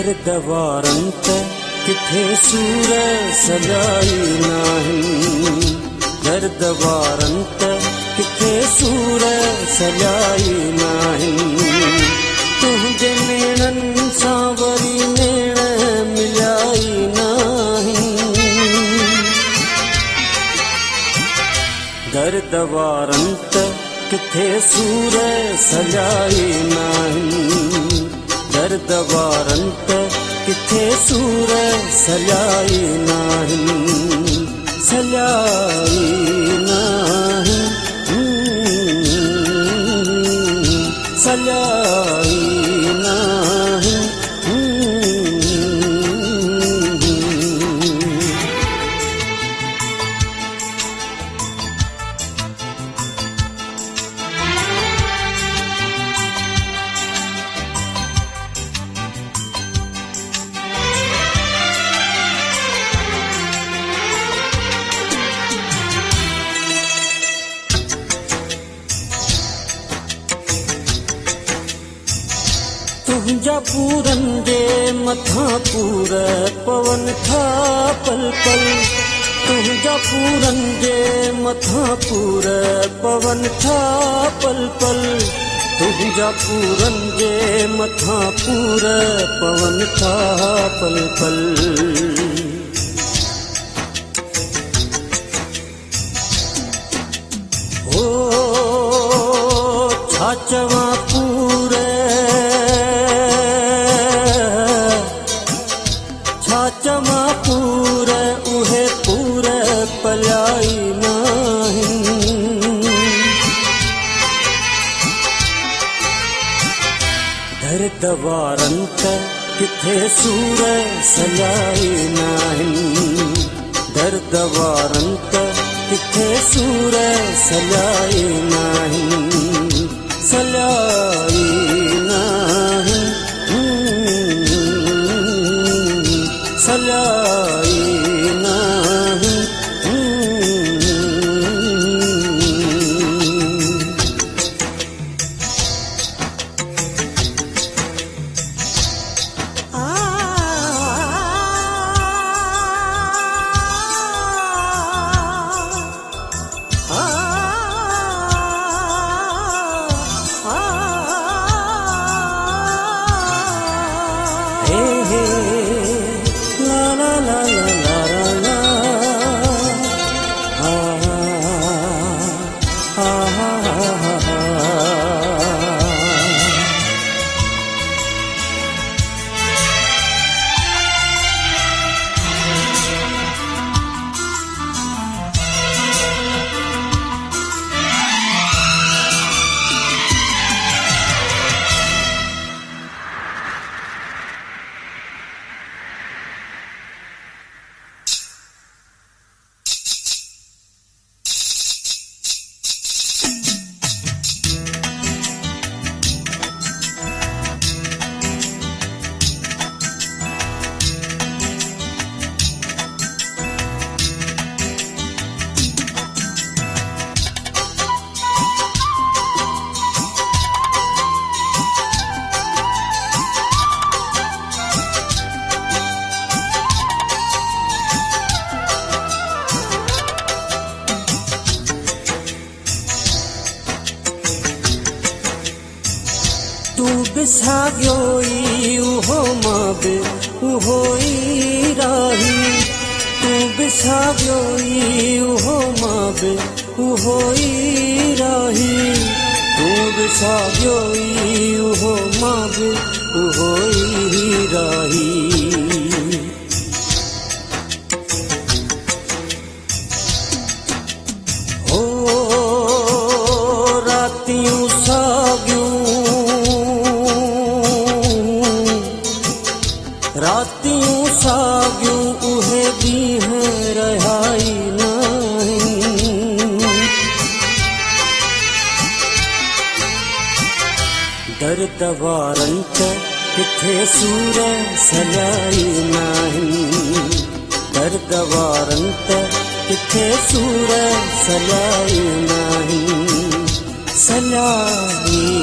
दर्द वारंत किथे सूर सजाई नाही। दर्द वारंत किथे सूर सजाई नाही। तुझे नेणन सावरी नेण मिलाई नाही। दर्द वारंत किथे सूर सजाई नाही। दर्द वारंत किथे सूर सजाई नाही। सजाई नाही, सजाई नाही। तुझा पूरन जे मथा पूर पवन था पल पल। तुझा पूरन जे मथा पूर पवन था पल पल। तुझा पूरन जे मथा पूर पवन था पल पल। ओ छाचवा पूरे छाचवा पूर उहे पूर पलाई नाही। दर्द वारंत किथे सूर सजाई नाही। दर्द वारंत किथे सूर सजाई नाही। सजाई नाही, सजाई नाही। तू बिसागियो उहो मां बि उहो ई राही। तू बिसागियो उहो मां बि उहो ई राही। तू बिसागियो उहो मां बि उहो ई राही। ओ रातियूं सागियूं रातियूं सागियूं उहे ॾींहं रहाई नाही। दर्द वारंत किथे सूर सजाई नाही। दर्द वारंत किथे सूर सजाई नाही। सजाई